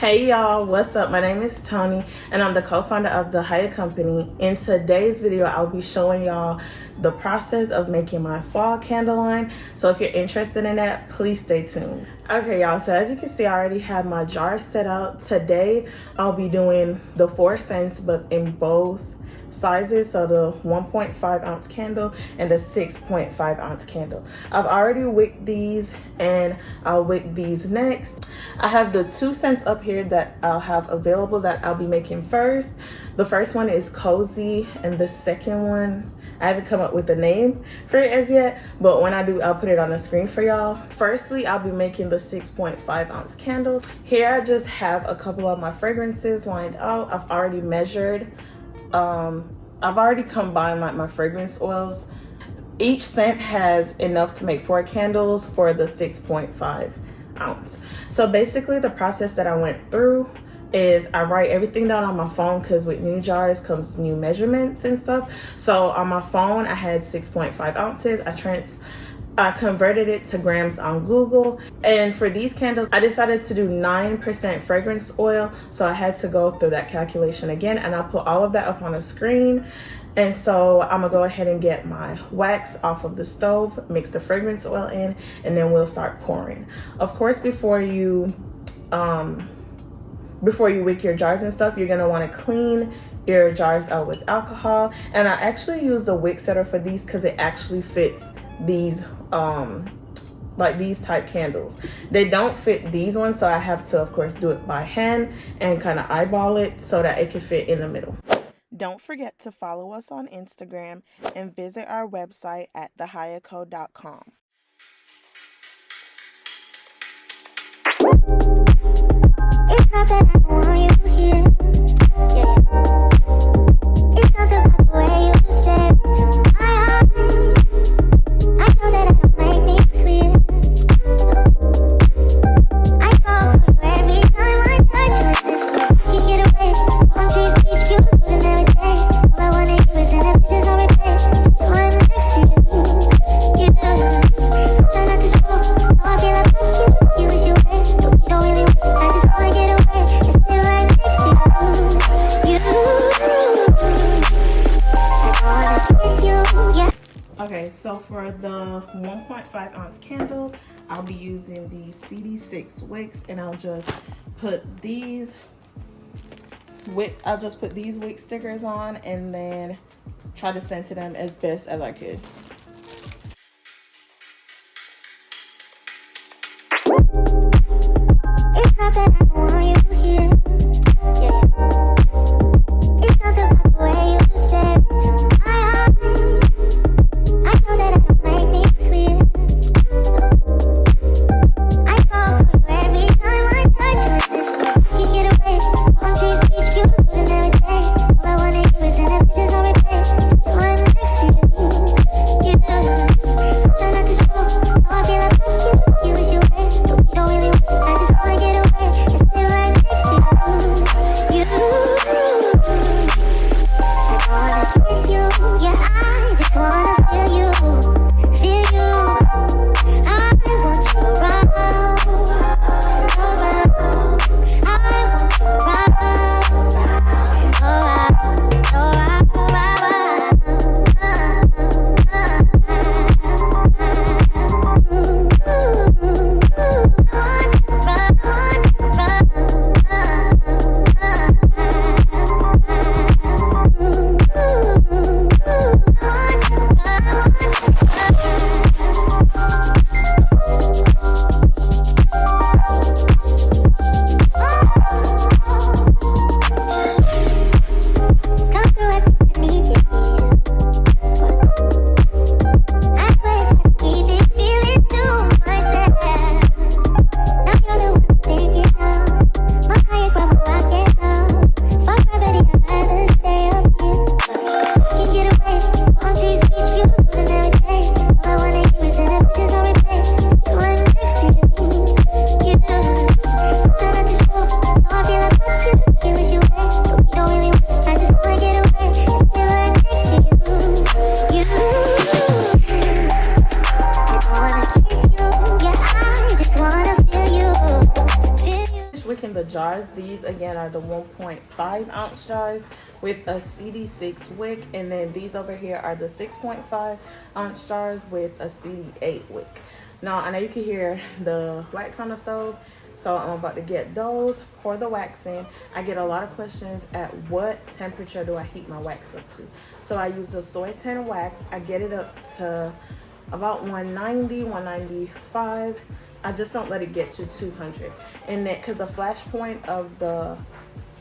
Hey y'all, what's up? My name is Tony and I'm the co-founder of the Hire Company. In today's video, I'll be showing y'all the process of making my fall candle line. So if you're interested in that, please stay tuned. Okay y'all, so as you can see, I already have my jar set out. Today, I'll be doing the 4 cents, but in both sizes, so the 1.5 ounce candle and the 6.5 ounce candle. I've already wicked these and I'll wick these next. I have the 2 cents up here that I'll have available that I'll be making first. The first one is cozy and the second one, I haven't come up with a name for it as yet, but when I do, I'll put it on the screen for y'all. Firstly, I'll be making the 6.5 ounce candles. Here I just have a couple of my fragrances lined out. I've already measured. I've already combined like my fragrance oils. Each scent has enough to make 4 candles for the 6.5 ounce. So basically the process that I went through is I write everything down on my phone because with new jars comes new measurements and stuff. So on my phone, I had 6.5 ounces. I converted it to grams on Google. And for these candles, I decided to do 9% fragrance oil. So I had to go through that calculation again, and I'll put all of that up on a screen. And so I'm gonna go ahead and get my wax off of the stove, mix the fragrance oil in, and then we'll start pouring. Of course, before you wick your jars and stuff, you're gonna wanna clean your jars out with alcohol. And I actually use the wick setter for these because it actually fits these like these type candles. They don't fit these ones, so I have to of course do it by hand and kind of eyeball it so that it can fit in the middle. Don't forget to follow us on Instagram and visit our website at thehighercode.com. It's not that I want you here, yeah. It's not the way you say it to my eyes. I know that I don't make things clear. I fall for you every time I try to resist. You get away, on trees, beach views, and every day. All I wanna do is send pictures on replay. Still right next to you, you do. Try not to show how I feel about you. You wish you were, but you don't really want to. I just wanna get away, and still right next to you. I don't wanna kiss you, yeah. Okay, so for the 1.5 ounce candles, I'll be using the CD6 wicks, and I'll just put these wick stickers on and then try to center them as best as I could. It's not that I want you here, yeah. It's not the way you say it to my eyes. I know that I don't make things clear. I fall for you every time I try to resist. You get away, on trees, beach views, and every day. All I wanna do is send pictures on replay. Still right next to you, you do. Try not to show how I feel about you. You wish you were, but you don't really want to. I just wanna get away, and still right next to you. again are the 1.5 ounce jars with a CD6 wick, and then these over here are the 6.5 ounce jars with a CD8 wick. Now I know you can hear the wax on the stove, so I'm about to get those, pour the wax in. I get a lot of questions at what temperature do I heat my wax up to. So I use the soy tin wax. I get it up to about 190, 195. I just don't let it get to 200. And that because the flash point of the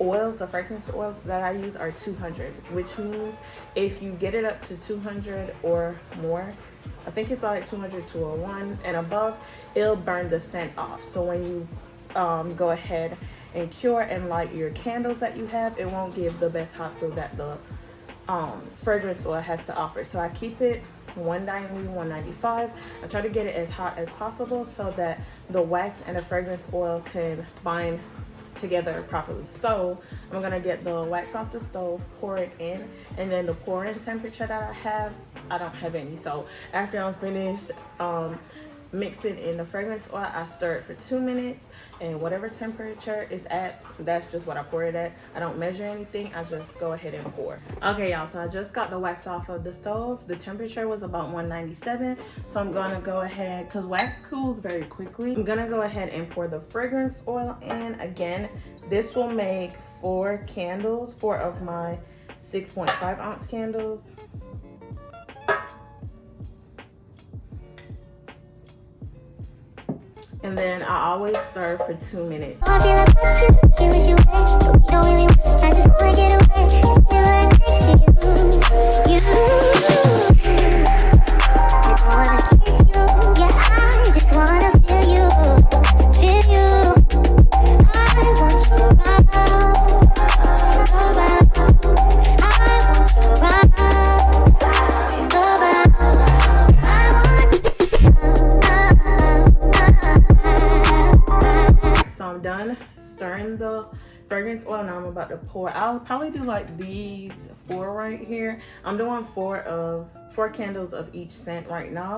oils, the fragrance oils that I use are 200, which means if you get it up to 200 or more, I think it's like 200 to 1 and above, it'll burn the scent off. So when you go ahead and cure and light your candles that you have, it won't give the best hot glow that the fragrance oil has to offer. So I keep it 190, 195. I try to get it as hot as possible so that the wax and the fragrance oil can bind together properly. So I'm gonna get the wax off the stove, pour it in, and then the pouring temperature that I don't have any. So after I'm finished mixing in the fragrance oil, I stir it for 2 minutes, and whatever temperature it's at, that's just what I pour it at. I don't measure anything, I just go ahead and pour. Okay y'all, so I just got the wax off of the stove. The temperature was about 197, so I'm gonna go ahead, because wax cools very quickly, I'm gonna go ahead and pour the fragrance oil in. Again, this will make 4 candles, 4 of my 6.5 ounce candles. And then I always stir for 2 minutes. I feel about you, you wish you would, but we don't really want. I just wanna get away, stay right next to you. I don't wanna kiss you, yeah, I just wanna feel you, feel you. I want you around, around. I want you around, around. I want you. So I'm done stirring the fragrance oil. Now I'm about to pour. I'll probably do like these 4 right here. I'm doing 4 candles of each scent right now.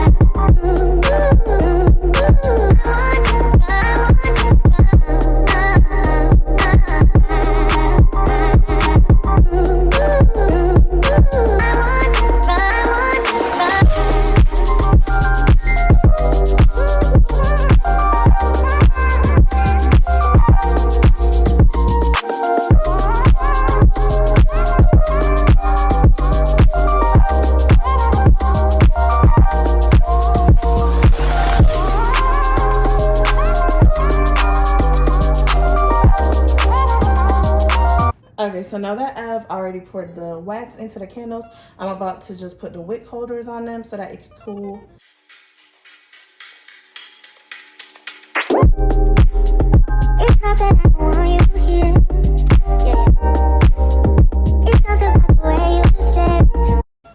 Okay, so now that I've already poured the wax into the candles, I'm about to just put the wick holders on them so that it can cool. It's not that I want you here, yeah. It's not the way you say.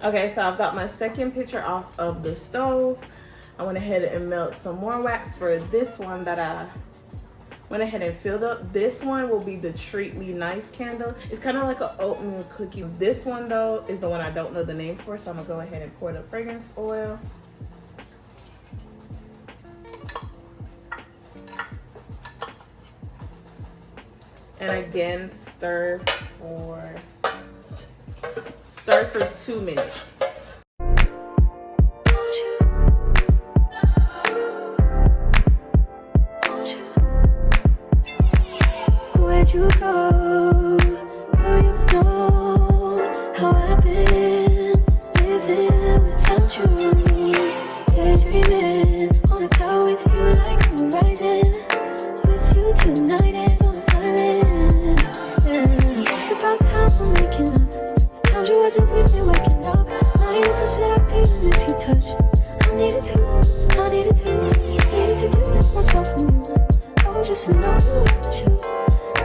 Okay, so I've got my second pitcher off of the stove. I went ahead and melted some more wax for this one that I went ahead and filled up. This one will be the Treat Me Nice candle. It's kind of like an oatmeal cookie. This one though is the one I don't know the name for, so I'm gonna go ahead and pour the fragrance oil. And again, stir for 2 minutes. Where'd you go? Oh, you know how I've been living without you. Daydreaming on a cloud with you like horizon. With you tonight is on an island. Yeah. It's about time we're making up. The times you wasn't with me waking up. Now you never said I didn't miss your touch. I needed to distance myself from you. Oh, just to know you want you.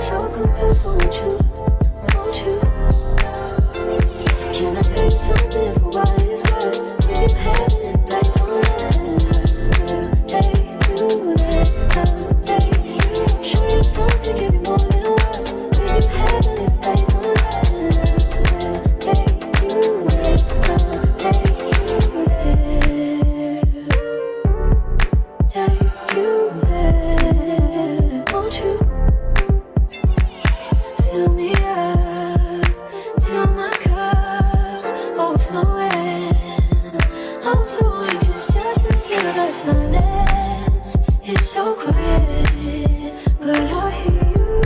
So come close, I want you. Fill me up till my cup's overflowing. I'm so anxious just to feel the silence. It's so quiet, but I hear you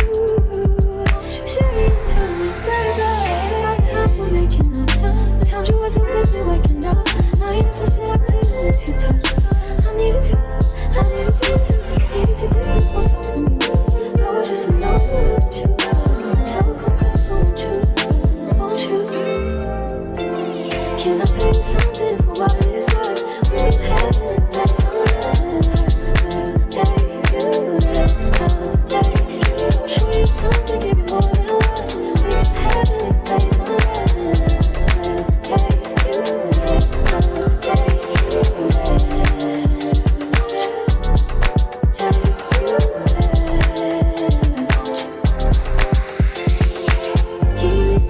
saying to me, baby, it's about time we're making up time. The times you wasn't with me waking up. Now you never said I couldn't let you touch. I needed to distance myself from you. I was just alone with you. So come close, won't you? Can I tell you something for what it is worth? We've been having a place on earth. Take you there, I'll take you. I'll show you something, give you more than words. We've been having a place on earth. Take you there, I'll take you there.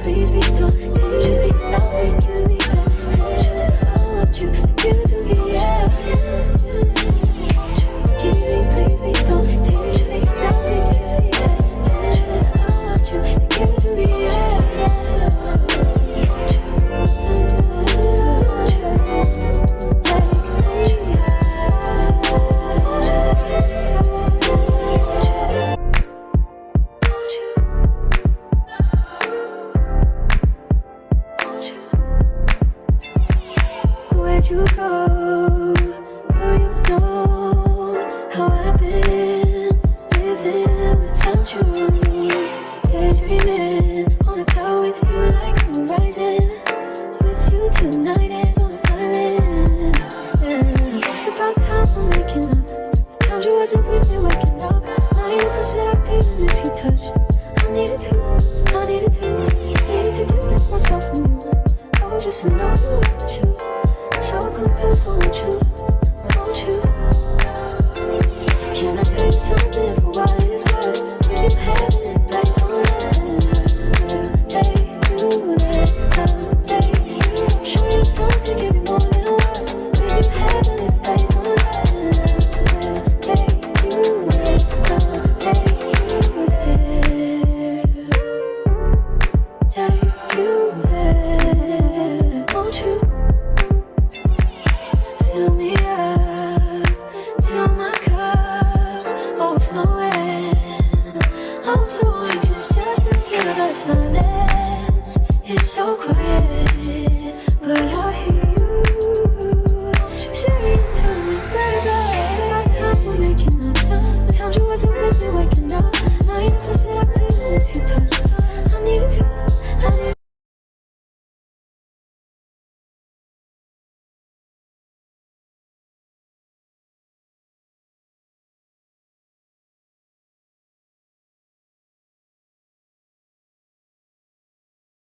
Please be don't tease me, nothing give me that. I want you to give it to me, yeah. Please be don't tease me, nothing give me that. I want you to give it to me, yeah. Where'd you go? Oh, you know how I've been living without you. Daydreaming on a cloud with you like horizon. With you tonight is on an island. Yeah. It's about time we're making up. The times you wasn't with me waking up. Now you never said I couldn't miss your touch. I needed to distance myself from you. I was just alone with you. So come close, won't you? Can I tell you something for what it's worth? We've been having this place on earth. Take you there, I'll take you. Show you something, give you more than words. We've been having this place on earth. Take you there, I'll take you there. Take you there, won't you? Fill me up till my cup's overflowing. I'm so anxious just to feel the silence. It's so quiet.